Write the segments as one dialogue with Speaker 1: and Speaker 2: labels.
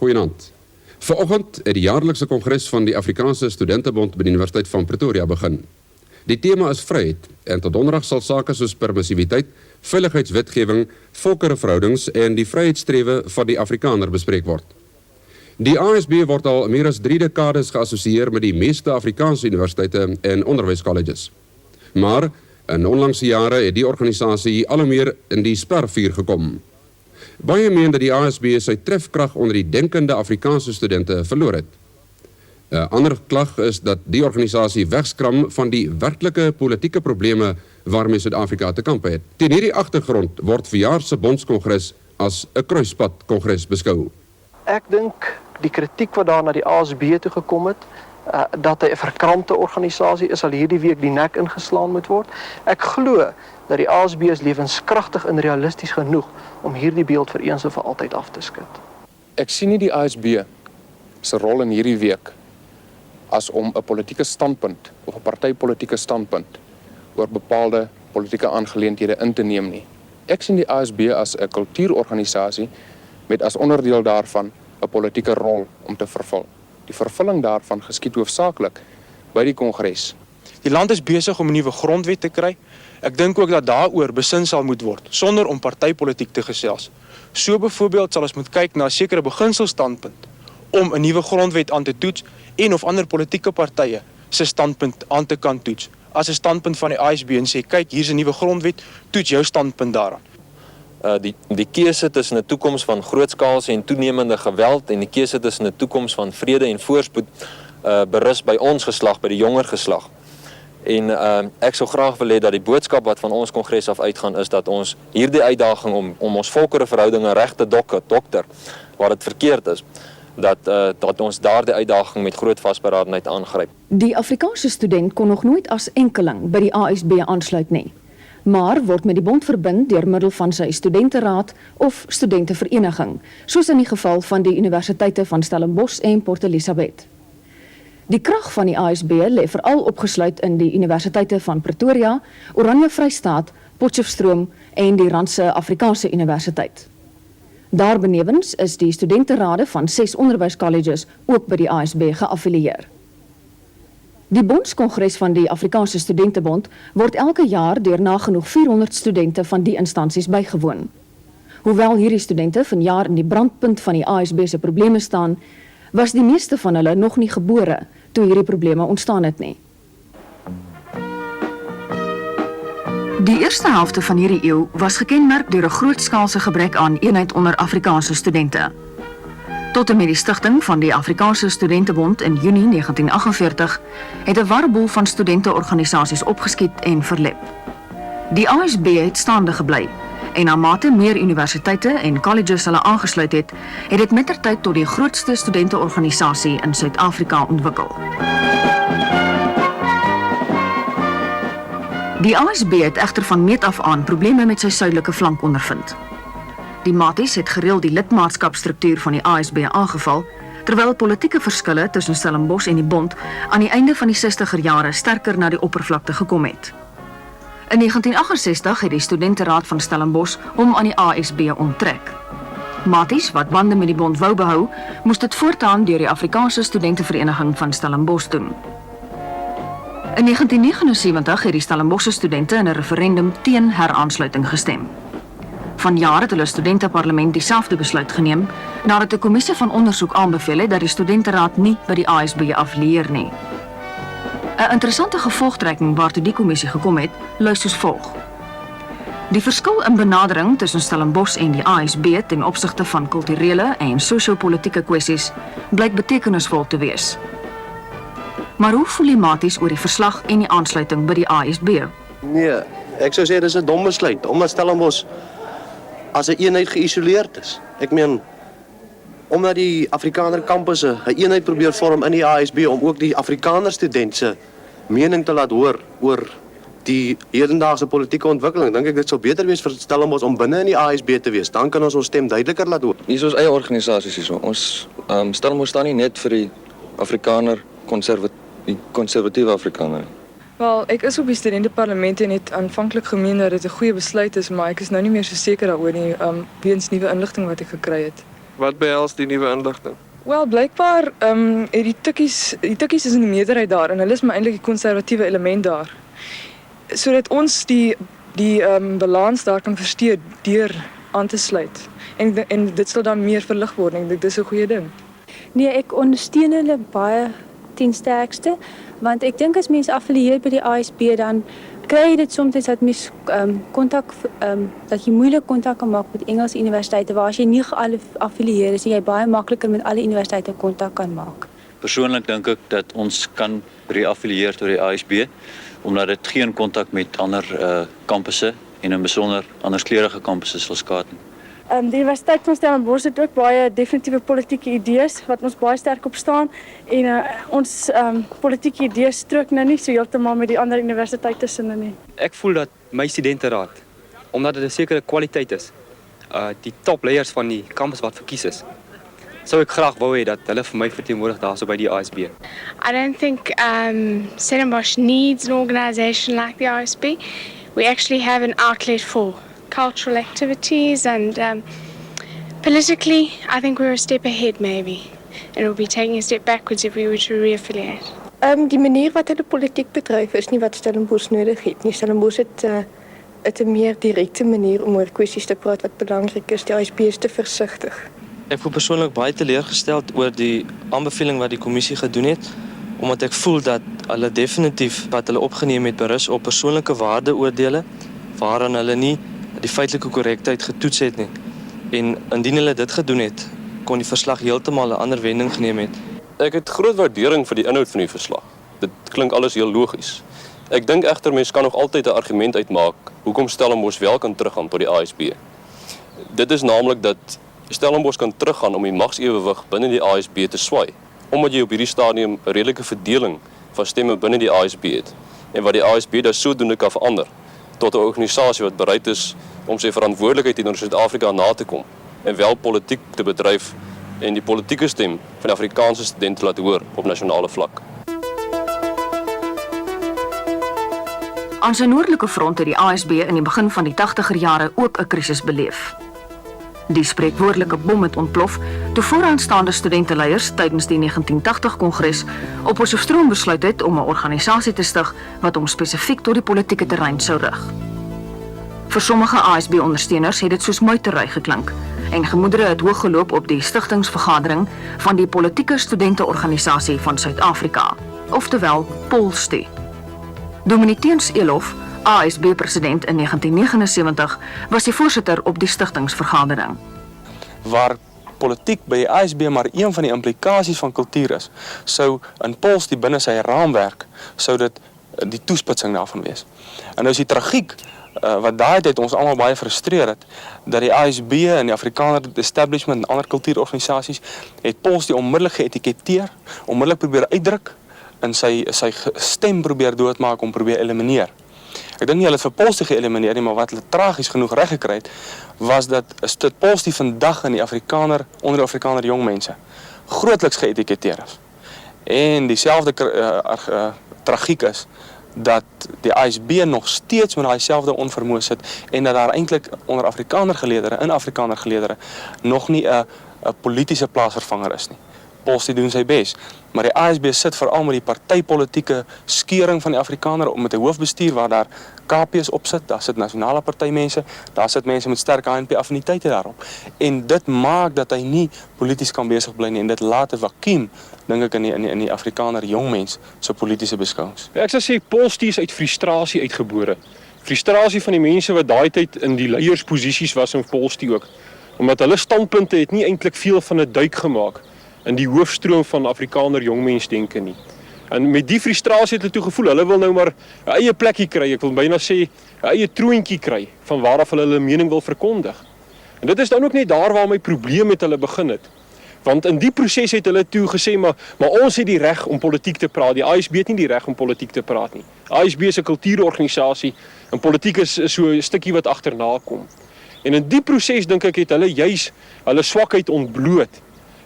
Speaker 1: Goeienaand. Vanoggend het die jaarlikse kongres van die Afrikaanse Studentebond by die Universiteit van Pretoria begin. Die tema is vryheid en tot donderdag sal sake soos permissiwiteit, veiligheidswetgewing, volkereverhoudings en die vryheidsstrewe van die Afrikaner bespreek word. Die ASB word al meer as 3 dekades geassosieer met die meeste Afrikaanse universiteite en onderwyscolleges. Maar in onlangse jare het die organisasie al hoe meer in die spervuur gekom. Baie meen dat die ASB sy trefkrag onder die denkende Afrikaanse studente verloor het. 'n ander klag is dat die organisasie wegskram van die werklike politieke probleme waarmee Suid-Afrika te kampe het. Teen hierdie agtergrond word verjaar se bondskongres as 'n kruispad kongres beskou.
Speaker 2: Ek dink die kritiek wat daar na die ASB toe gekom het, dat hy 'n verkrampte organisasie is, sal hierdie week die nek ingeslaan moet word. Ek glo dat die ASB is lewenskragtig en realisties genoeg om hierdie beeld vir eens en vir altyd af te skud.
Speaker 3: Ek sien nie die ASB se rol in hierdie week as om 'n politieke standpunt of 'n partypolitieke standpunt oor bepaalde politieke aangeleenthede in te neem nie. Ek sien die ASB as 'n kultuurorganisasie met as onderdeel daarvan 'n politieke rol om te vervul. Die vervulling daarvan geskied hoofsaaklik by die kongres.
Speaker 4: Die land is besig om 'n nuwe grondwet te kry. Ek dink ook dat daaroor besin sal moet word, sonder om partypolitiek te gesels. So byvoorbeeld sal ons moet kyk na 'n sekere beginselstandpunt om 'n nuwe grondwet aan te toets en of ander politieke partye se standpunt aan te kan toets. As 'n standpunt van die ASB en sê, kyk, hier's 'n nuwe grondwet, toets jou standpunt daaraan.
Speaker 5: Die keuse tussen 'n toekoms van grootskaalse en toenemende geweld en die keuse tussen 'n toekoms van vrede en voorspoed berus by ons geslag, by die jonger geslag. En ek sou graag wil hê dat die boodskap wat van ons kongres af uitgaan is dat ons hierdie uitdaging om ons volkereverhoudinge reg te dokter waar dit verkeerd is, dat ons daardie uitdaging met groot vasberadenheid aangryp.
Speaker 6: Die Afrikaanse student kon nog nooit as enkeling by die ASB aansluit nie, maar word met die bond verbind deur middel van sy studenteraad of studentevereniging, soos in die geval van die universiteite van Stellenbosch en Port Elizabeth. Die krag van die ASB lê veral opgesluit in die universiteite van Pretoria, Oranje Vrystaat, Potchefstroom en die Randse Afrikaanse Universiteit. Daarbenewens is die studenterade van 6 onderwyscolleges ook by die ASB geaffilieer. Die bondskongres van die Afrikaanse Studentebond word elke jaar deur nagenoeg 400 studente van die instansies bygewoon. Hoewel hierdie studente vanjaar in die brandpunt van die ASB se probleme staan, was die meeste van hulle nog nie gebore toe hierdie probleme ontstaan het nie. Die eerste helfte van hierdie eeu was gekenmerk deur 'n grootskaalse gebrek aan eenheid onder Afrikaanse studente. Tot en met die stigting van die Afrikaanse Studentebond in Junie 1948 het 'n warboel van studenteorganisasies opgeskiet en verlep. Die ASB het staande gebly en na mate meer universiteite en colleges hulle aangesluit het, het dit mettertyd tot die grootste studenteorganisasie in Suid-Afrika ontwikkel. Die ASB het egter van meet af aan probleme met sy suidelike flank ondervind. Die Maties het gereeld die lidmaatskapstruktuur van die ASB aangeval, terwyl politieke verskille tussen Stellenbosch en die bond aan die einde van die 60er jare sterker na die oppervlakte gekom het. In 1968 het die studenteraad van Stellenbosch hom aan die ASB onttrek. Maties wat bande met die bond wou behou, moes dit voortaan deur die Afrikaanse Studentevereniging van Stellenbosch doen. In 1979 het die Stellenbosse studente in 'n referendum teen heraansluiting gestem. Vanjaar het hulle studenteparlement dieselfde besluit geneem, nadat 'n kommissie van ondersoek aanbeveel het dat die studenteraad nie by die ASB affilieer nie. 'n Interessante gevolgtrekking waartoe die kommissie gekom het, lui soos volg. Die verskil in benadering tussen Stellenbosch en die ASB ten opsigte van kulturele en sosio-politieke kwessies blyk betekenisvol te wees. Maar hoe voel die Maties oor die verslag en die aansluiting by die ASB?
Speaker 7: Nee, ek sou sê dis 'n dom besluit, omdat Stellenbosch as 'n eenheid geïsoleerd is. Ek meen, omdat die Afrikaner kampusse 'n eenheid probeer vorm in die ASB om ook die Afrikaner studente mening te laat hoor oor die hedendaagse politieke ontwikkeling, dink ek dit sou beter wees vir Stellenbosch om binne in die ASB te wees. Dan kan ons stem duideliker laat hoor.
Speaker 8: Hier is ons eie organisasies hierso. Ons Stellenbosch staan nie net vir die Afrikaner die konservatiewe Afrikaner.
Speaker 9: Wel, ek is op die studenteparlement en het aanvanklik gemeen dat dit 'n goeie besluit is, maar ek is nou nie meer so seker daaroor nie, weens nuwe inligting wat ek gekry het.
Speaker 10: Wat behels die nuwe inligting?
Speaker 9: Wel, blykbaar het die tikkies is in die meerderheid daar en hulle is maar eintlik die konservatiewe element daar. Sodat ons die balans daar kan versteur deur aan te sluit. En dit sal dan meer verlig word en ek dink dis 'n goeie ding.
Speaker 11: Nee, ek ondersteun hulle baie ten sterkste, want ek dink as mense affilieer by die ASB dan kry jy dit soms dat mens dat jy moeilik kontak kan maak met Engelse universiteite waar as jy nie geaffilieer is, jy baie makliker met alle universiteite kontak kan maak.
Speaker 12: Persoonlik dink ek dat ons kan reaffilieer tot die ASB omdat dit geen kontak met ander kampusse en in besonder anderskleurige kampusse sal skaad nie.
Speaker 11: Die Universiteit van Stellenbosch het ook baie definitiewe politieke idees wat ons baie sterk op staan en ons politieke idees strook nou nie so heeltemal met die ander universiteite se nie.
Speaker 13: Ek voel dat my studenteraad, omdat dit 'n sekere kwaliteit is, die topleiers van die kampus wat verkies is, sou ek graag wou hê dat hulle vir my verteenwoordig daarso by die ASB.
Speaker 14: I don't think Stellenbosch needs an organisation like the ASB. We actually have an outlet for cultural activities and politically, I think we're a step ahead maybe. And we'll be taking a step backwards if we were to reaffiliate.
Speaker 11: Die manier wat hulle politiek bedryf is nie wat Stellenbosch nodig het nie. Stellenbosch het 'n meer direkte manier om oor kwessies te praat wat belangrik is. Die ASB is te versigtig.
Speaker 15: Ek voel persoonlik baie teleurgesteld oor die aanbeveling wat die kommissie gedoen het, omdat ek voel dat hulle definitief wat hulle opgeneem het berus op persoonlike waardeoordele waaraan hulle nie die feitelike korrektheid getoets het nie. En indien hulle dit gedoen het, kon die verslag heeltemal 'n ander wending geneem het.
Speaker 16: Ek het groot waardering vir die inhoud van die verslag. Dit klink alles heel logies. Ek dink egter mens kan nog altyd 'n argument uitmaak hoekom Stellenbosch wel kan teruggaan tot die ASB. Dit is naamlik dat Stellenbosch kan teruggaan om die magsewewig binne die ASB te swai, omdat jy op hierdie stadium 'n redelike verdeling van stemme binne die ASB het en wat die ASB dan sodoende kan verander tot 'n organisasie wat bereid is om sy verantwoordelikheid teenoor Suid-Afrika na te kom en wel politiek te bedryf en die politieke stem van die Afrikaanse studente laat hoor op nasionale vlak.
Speaker 6: Aan sy noordelike front het die ASB in die begin van die 80er jare ook 'n krisis beleef. Die spreekwoordelike bom het ontplof toe vooraanstaande studenteleiers tydens die 1980-kongres op Potchefstroom besluit het om 'n organisasie te stig wat hom spesifiek tot die politieke terrein sou rig. Vir sommige ASB-ondersteuners het dit soos muitery geklink en gemoedere het hoog geloop op die stigtingsvergadering van die Politieke Studenteorganisasie van Suid-Afrika, oftewel POLSTU. Dominee Teens Elof, ASB-president in 1979, was die voorsitter op die stigtingsvergadering.
Speaker 3: Waar politiek by die ASB maar een van die implikasies van kultuur is, sou in POLSTU binne sy raamwerk, sou dit die toespitsing daarvan wees. En nou is die tragiek wat daai tyd ons almal baie frustreer het, dat die ASB en die Afrikaner establishment en ander kultuurorganisasies het POLSTU onmiddellik geetiketeer, onmiddellik probeer uitdruk en sy stem probeer doodmaak om probeer elimineer. Ek dink nie hulle het vir POLSTU geëlimineer nie, maar wat hulle tragies genoeg reg gekry het, was dat POLSTU vandag in die Afrikaner, onder die Afrikaner jong mense, grootliks geetiketeer is. En dieselfde tragiek is, dat die ASB nog steeds met daai selfde onvermoë sit en dat daar eintlik onder Afrikaner geleedere nog nie 'n politieke plaasvervanger is nie. POLSTU doen sy bes, maar die ASB sit veral met die partypolitieke skeuring van die Afrikaner met 'n hoofbestuur waar daar KP's op sit, daar sit nasionale partymense, daar sit mense met sterk HNP-affiniteite daarop. En dit maak dat hy nie polities kan besig bly nie en dit laat 'n vakuum, dink ek, in die Afrikaner jongmens se politieke beskouings.
Speaker 17: Ek sou sê POLSTU is uit frustrasie uitgebore. Frustrasie van die mense wat daai tyd in die leiersposisies was in POLSTU ook, omdat hulle standpunte het nie eintlik veel van 'n duik gemaak in die hoofstroom van Afrikaner jongmensdenke nie. En met die frustrasie het hulle toe gevoel, hulle wil nou maar 'n eie plekkie kry, ek wil byna sê 'n eie troontjie kry van waar af hulle mening wil verkondig. En dit is dan ook net daar waar my probleem met hulle begin het. Want in die proses het hulle toe gesê, maar ons het die reg om politiek te praat. Die ASB het nie die reg om politiek te praat nie. ASB is 'n kultuurorganisasie en politiek is so 'n stukkie wat agterna kom. En in die proses dink ek het hulle juis hulle swakheid ontbloot.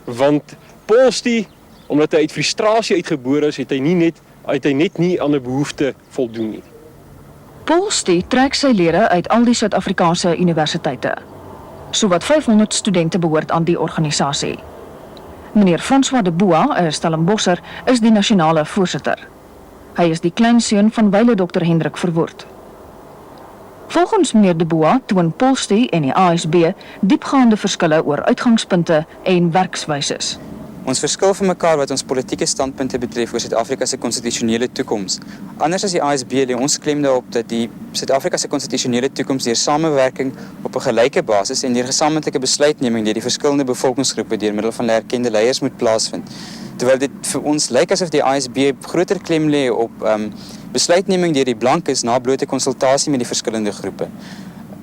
Speaker 17: Want POLSTU, omdat hy uit frustrasie uitgebore is, het hy net nie aan 'n behoefte voldoen nie.
Speaker 6: POLSTU trek sy lede uit al die Suid-Afrikaanse universiteite. Sowat 500 studente behoort aan die organisasie. Meneer François de Boa, 'n Stellenbosser, is die nasionale voorsitter. Hy is die kleinseun van wyle Dr. Hendrik Verwoerd. Volgens meneer de Boa toon Polstie en die ASB diepgaande verskille oor uitgangspunte en werkswyses.
Speaker 18: Ons verskil van mekaar wat ons politieke standpunte betref oor Suid-Afrika se konstitusionele toekoms. Anders as die ASB lê ons klem daarop dat die Suid-Afrika se konstitusionele toekoms deur samewerking op 'n gelyke basis en deur gesamentlike besluitneming deur die verskillende bevolkingsgroepe deur middel van erkende leiers moet plaasvind. Terwyl dit vir ons lyk asof die ASB groter klem lê op besluitneming deur die blankes na blote konsultasie met die verskillende groepe.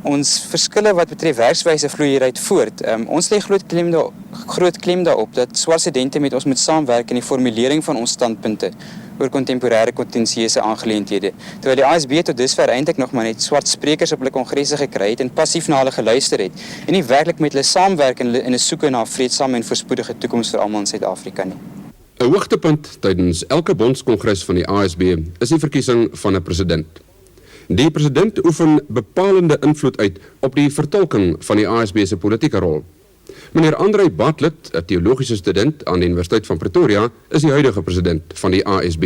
Speaker 18: Ons verskille wat betref werkswyse vloei hieruit voort. Ons lê groot klem daarop dat swart studente met ons moet saamwerk in die formulering van ons standpunte oor kontemporêre kontensieuse aangeleenthede. Terwyl die ASB tot dusver eintlik nog maar net swart sprekers op hulle kongresse gekry het en passief na hulle geluister het en nie werklik met hulle saamwerk in 'n soeke na 'n vreedsame en voorspoedige toekoms vir almal in Suid-Afrika nie.
Speaker 1: 'n Hoogtepunt tydens elke bondskongres van die ASB is die verkiesing van 'n president. Die president oefen bepalende invloed uit op die vertolking van die ASB se politieke rol. Meneer Andrei Bartlett, 'n teologiese student aan die Universiteit van Pretoria, is die huidige president van die ASB.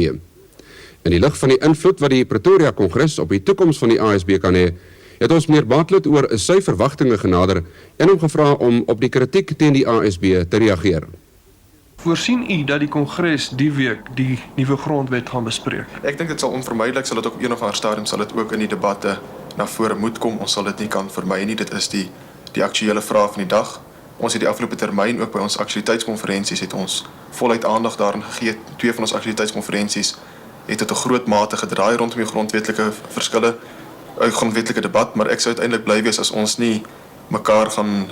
Speaker 1: In die lig van die invloed wat die Pretoria Kongres op die toekoms van die ASB kan hê, het ons meneer Bartlett oor sy verwagtinge genader en hom gevra om op die kritiek teen die ASB te reageer.
Speaker 10: Voorsien u dat die kongres die week die nuwe grondwet gaan bespreek?
Speaker 19: Ek dink dit sal onvermydelik sal dit op een of ander stadium sal dit ook in die debatte na vore moet kom. Ons sal dit nie kan vermy nie. Dit is die aktuele vraag van die dag. Ons het die afgelope termyn ook by ons aktualiteitskonferensies het ons voluit aandag daarin gegee. 2 van ons aktualiteitskonferensies het tot 'n groot mate gedraai rondom die grondwetlike verskille, grondwetlike debat, maar ek sou uiteindelik bly wees as ons nie mekaar gaan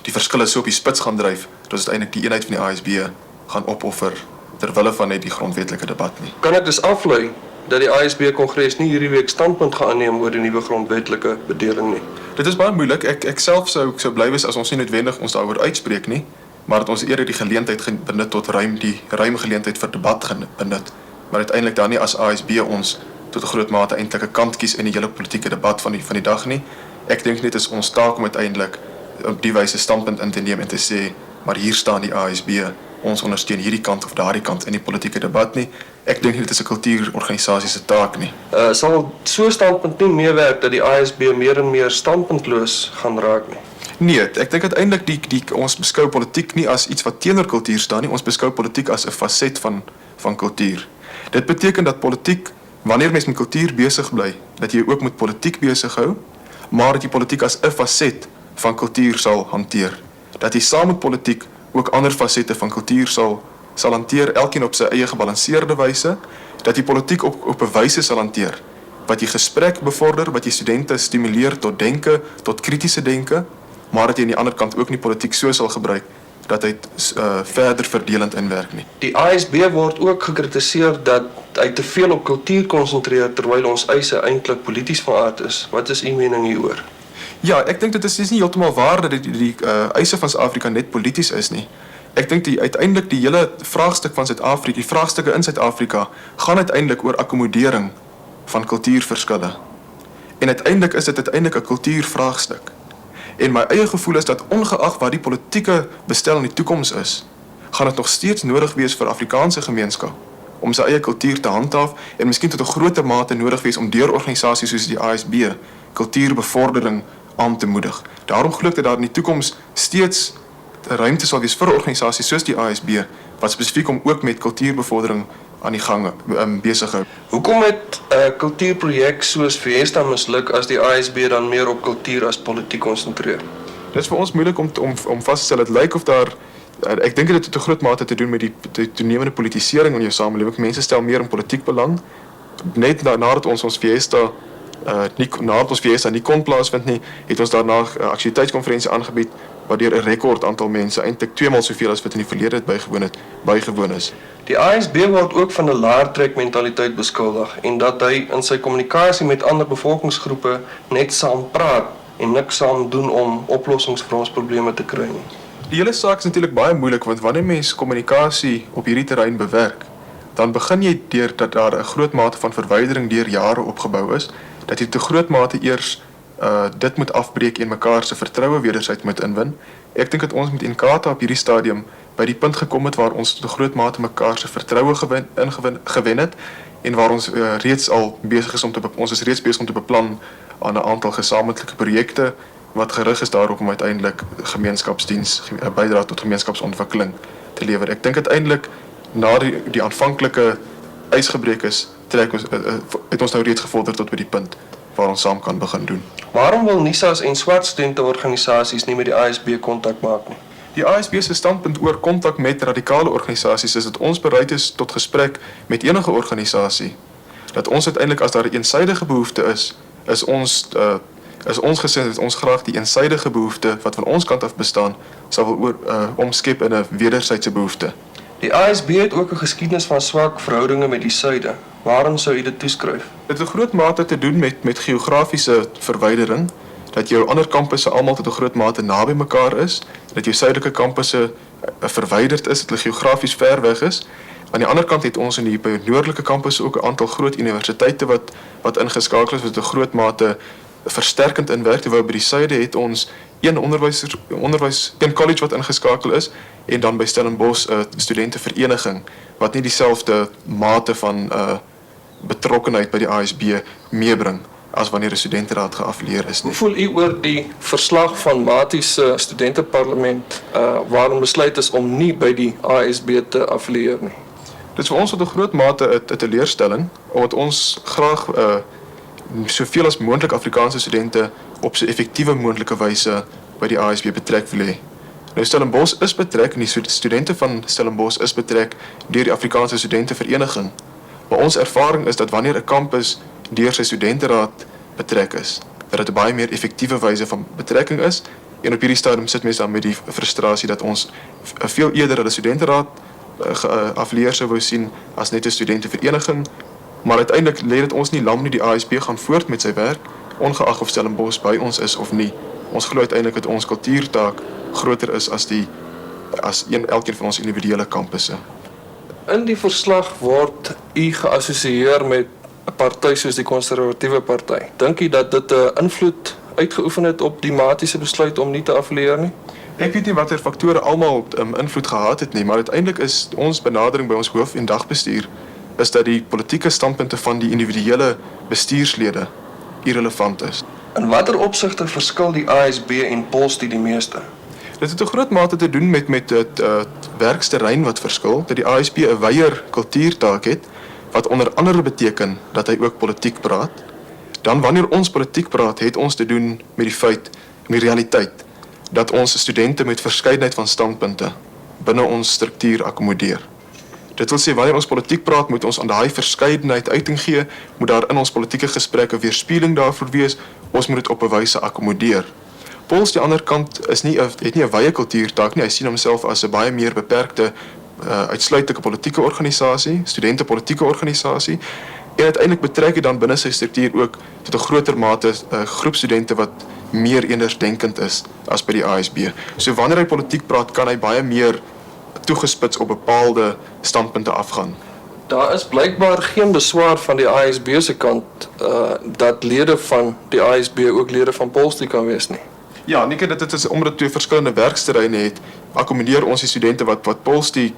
Speaker 19: die verskille so op die spits gaan dryf, dat dit eintlik die eenheid van die ASB gaan opoffer terwille van net die grondwetlike debat nie.
Speaker 10: Kan ek dus aflei dat die ASB-kongres nie hierdie week standpunt gaan aanneem oor die nuwe grondwetlike bedeling nie?
Speaker 19: Dit is baie moeilik. Ek self sou bly wees as ons nie noodwendig ons daaroor uitspreek nie, maar dat ons eerder die geleentheid benut tot die ruim geleentheid vir debat benut, maar uiteindelik dan nie as ASB ons tot 'n groot mate eintlik 'n kant kies in die hele politieke debat van die dag nie. Ek dink net is ons taak om uiteindelik op die wyse standpunt in te neem en te sê, maar hier staan die ASB, ons ondersteun hierdie kant of daardie kant in die politieke debat nie. Ek dink nie dit is 'n kultuurorganisasie se taak nie.
Speaker 10: Sal so standpunt nie meewerk dat die ASB meer en meer standpuntloos gaan raak nie?
Speaker 19: Nee, ek dink uiteindelik ons beskou politiek nie as iets wat teenoor kultuur staan nie, ons beskou politiek as 'n faset van kultuur. Dit beteken dat politiek, wanneer mens met kultuur besig bly, dat jy ook met politiek besig hou, maar dat jy politiek as 'n faset van kultuur sal hanteer. Dat jy saam met politiek ook ander fasette van kultuur sal hanteer, elkeen op sy eie gebalanseerde wyse, dat jy politiek op 'n wyse sal hanteer, wat jy gesprek bevorder, wat jy studente stimuleer tot denke, tot kritiese denke, maar dat jy aan die ander kant ook nie politiek so sal gebruik, dat hy verder verdelend inwerk nie.
Speaker 10: Die ASB word ook gekritiseer dat hy te veel op kultuur konsentreer, terwyl ons eise eintlik polities van aard is. Wat is u mening hieroor?
Speaker 19: Ja, ek dink dit is nie heeltemal waar dat die eise van Suid-Afrika net polities is nie. Ek dink uiteindelik die hele vraagstuk van Suid-Afrika, die vraagstukke in Suid-Afrika, gaan uiteindelik oor akkommodering van kultuurverskille. En uiteindelik is dit 'n kultuurvraagstuk. En my eie gevoel is dat ongeag wat die politieke bestel in die toekoms is, gaan dit nog steeds nodig wees vir Afrikaanse gemeenskap om sy eie kultuur te handhaaf en miskien tot 'n groter mate nodig wees om deur organisasies soos die ASB kultuurbevordering aan te moedig. Daarom glo ek dat daar in die toekoms steeds ruimte sal wees vir organisasies soos die ASB wat spesifiek om ook met kultuurbevordering aan die gang besig hou.
Speaker 10: Hoekom het 'n kultuurprojek soos Fiesta misluk as die ASB dan meer op kultuur as politiek konsentreer?
Speaker 19: Dit is vir ons moeilik om vas te stel. Dit lyk of daar ek dink dit het 'n groot mate te doen met die toenemende politisering in jou samelewing. Mense stel meer in politiek belang. Net nadat ons Fiesta nadat ons Fiesta nie kon plaasvind nie, het ons daarna 'n aktualiteitskonferensie aangebied waardeur 'n rekord aantal mense, eintlik 2 maal soveel as wat in die verlede het bygewoon is.
Speaker 10: Die ASB word ook van 'n laartrek mentaliteit beskuldig en dat hy in sy kommunikasie met ander bevolkingsgroepe net saam praat en niks saam doen om oplossings vir ons probleme te kry nie.
Speaker 19: Die hele saak is natuurlik baie moeilik want wanneer mens kommunikasie op hierdie terrein bewerk, dan begin jy deur dat daar 'n groot mate van verwydering deur jare opgebou is, dat jy te groot mate eers dit moet afbreek en mekaar se vertroue wederzijds moet inwin. Ek dink dat ons met Inkatha op hierdie stadium by die punt gekom het waar ons tot 'n groot mate mekaar se vertroue gewen het en waar ons reeds al besig is ons is reeds besig om te beplan aan 'n aantal gesamentlike projekte wat gerig is daarop om uiteindelik gemeenskapsdiens, bydra tot gemeenskapsontwikkeling te lewer. Ek dink uiteindelik na die aanvanklike ys gebreek is, het ons nou reeds gevorder tot by die punt waar ons saam kan begin doen.
Speaker 10: Waarom wil NISA's en swart studenteorganisasies nie met die ASB kontak maak nie?
Speaker 19: Die ASB se standpunt oor kontak met radikale organisasies is dat ons bereid is tot gesprek met enige organisasie. Dat ons uiteindelik as daar 'n eensydige behoefte is ons gesê dat ons graag die eensydige behoefte wat van ons kant af bestaan sal wil omskep in 'n wederwysige behoefte.
Speaker 10: Die ASB het ook 'n geskiedenis van swak verhoudinge met die suide. Waarom sou u dit toeskryf?
Speaker 19: Dit het 'n groot mate te doen met geografiese verwydering, dat jou ander kampusse almal tot 'n groot mate naby mekaar is, dat jou suidelike kampusse verwyderd is, dat hulle geografies ver weg is. Aan die ander kant het ons in die noordelike kampusse ook 'n aantal groot universiteite wat ingeskakel is, wat 'n groot mate versterkend inwerk, terwyl by die suide het ons een college wat ingeskakel is en dan by Stellenbosch 'n studentevereniging wat nie dieselfde mate van betrokkenheid by die ASB meebring as wanneer 'n studenteraad geaffilieer is nie.
Speaker 10: Hoe voel u oor die verslag van Maties se studenteparlement waarom besluit is om nie by die ASB te affilieer nie?
Speaker 19: Dit is vir ons tot 'n groot mate 'n teleurstelling, omdat ons graag soveel as moontlik Afrikaanse studente op so effektiewe moontlike wyse by die ASB betrek wil hê. Nou Stellenbosch is betrek en die studente van Stellenbosch is betrek deur die Afrikaanse studentevereniging. Maar ons ervaring is dat wanneer 'n kampus deur sy studenteraad betrek is, dat dit 'n baie meer effektiewe wyse van betrekking is en op hierdie stadium sit mense dan met die frustrasie dat ons veel eerder 'n studenteraad geaffilieer sou wou sien as net 'n studentevereniging. Maar uiteindelik lê dit ons nie lam nie, die ASB gaan voort met sy werk, ongeag of Stellenbosch by ons is of nie. Ons glo uiteindelik dat ons kultuurtaak groter is as elkeen van ons individuele kampusse.
Speaker 10: In die verslag word u geassosieer met 'n party soos die Konservatiewe Party. Dink u dat dit 'n invloed uitgeoefen het op die Matiese besluit om nie te affilieer nie?
Speaker 19: Ek weet nie watter faktore almal invloed gehad het nie, maar uiteindelik is ons benadering by ons hoof- en dagbestuur is dat die politieke standpunte van die individuele bestuurslede irrelevant is.
Speaker 10: In watter opsigte verskil die ASB en Polstie die meeste?
Speaker 19: Dit het 'n groot mate te doen met het werksterrein wat verskil, dat die ASB 'n wyeer kultuurtaak het, wat onder andere beteken dat hy ook politiek praat. Dan wanneer ons politiek praat, het ons te doen met die feit en die realiteit dat ons studente met verskeidenheid van standpunte binne ons struktuur akkommodeer. Dit wil sê, wanneer ons politiek praat, moet ons aan daai verskeidenheid uiting gee, moet daar in ons politieke gesprekke weerspieëling daarvoor wees, ons moet dit op 'n wyse akkommodeer. Pols, die ander kant, het nie 'n wye kultuurtaak nie, hy sien homself as 'n baie meer beperkte, uitsluitlike politieke organisasie, studentepolitieke organisasie, en uiteindelik betrek hy dan binne sy struktuur ook tot 'n groter mate 'n groep studente wat meer eendersdenkend is as by die ASB. So wanneer hy politiek praat, kan hy baie meer toegespits op bepaalde standpunte afgaan.
Speaker 10: Daar is blykbaar geen beswaar van die ASB se kant dat lede van die ASB ook lede van Polstie kan wees nie.
Speaker 19: Ja, nie dit is omdat dit twee verskillende werksterreine het, akkommodeer ons die studente wat Polstie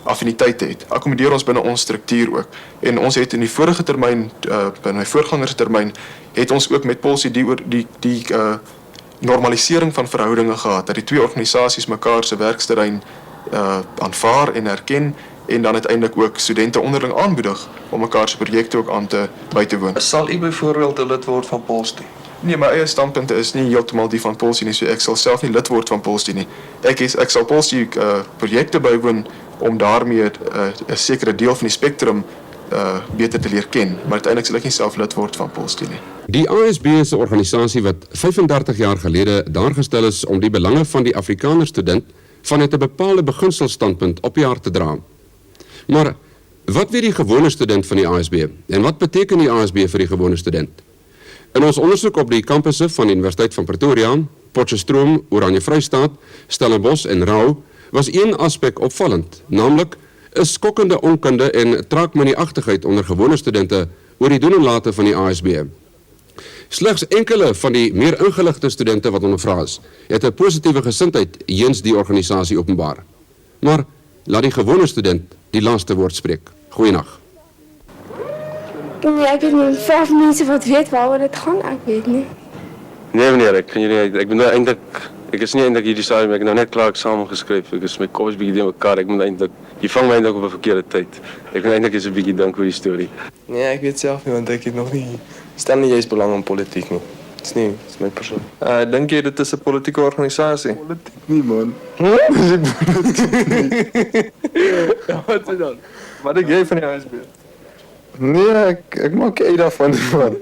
Speaker 19: affiniteite het. Akkommodeer ons binne ons struktuur ook. En ons het in die vorige termyn, by my voorgangerstermyn, het ons ook met Polstie die normalisering van verhoudinge gehad, dat die twee organisasies mekaar se werksterrein aanvaar en erken, en dan uiteindelik ook studente onderling aanmoedig om mekaar se projekte ook by te woon.
Speaker 10: Sal u byvoorbeeld 'n lid word van Polstie?
Speaker 19: Nee, my eie standpunte is nie heeltemal die van Polstie nie, so ek sal self nie lid word van Polstie nie. Ek sal Polstie projekte bywoon om daarmee 'n sekere deel van die spektrum beter te leer ken, maar uiteindelik sal ek nie self lid word van Polstie nie.
Speaker 1: Die ASB is 'n organisasie wat 35 jaar gelede daar gestel is om die belange van die Afrikaner student vanuit 'n bepaalde beginselstandpunt op die hart te dra. Maar wat weet die gewone student van die ASB en wat beteken die ASB vir die gewone student? In ons ondersoek op die kampusse van die Universiteit van Pretoria, Potchefstroom, Oranje Vrystaat, Stellenbosch en Rau was een aspek opvallend, naamlik 'n skokkende onkunde en traagmenieagtigheid onder gewone studente oor die doen en late van die ASB. Slegs enkele van die meer ingeligte studente wat ondervra is, het 'n positiewe gesindheid jeens die organisasie openbaar. Maar laat die gewone student die laaste woord spreek. Goeienaand.
Speaker 20: Nee, ek weet nie, 5 mense wat weet waaroor dit gaan, ek weet nie.
Speaker 21: Nee meneer, ek ben nou eintlik, ek is nie eintlik hierdie stadium, ek het nou net klaar eksamen geskryf, ek is my kop is bietjie deur mekaar, ek moet eintlik, jy vang my eintlik op 'n verkeerde tyd. Ek moet eintlik eens 'n bietjie dink oor die storie.
Speaker 10: Nee, ek weet self nie, want ek het nog nie, stel nie juist belang in politiek nie. Dis my persoon. Dink jy dit is 'n politieke organisasie? Politiek nie, man. Ja, wat is dan? Wat dink jy van die ASB? Nee, ek maak uit daarvan, man.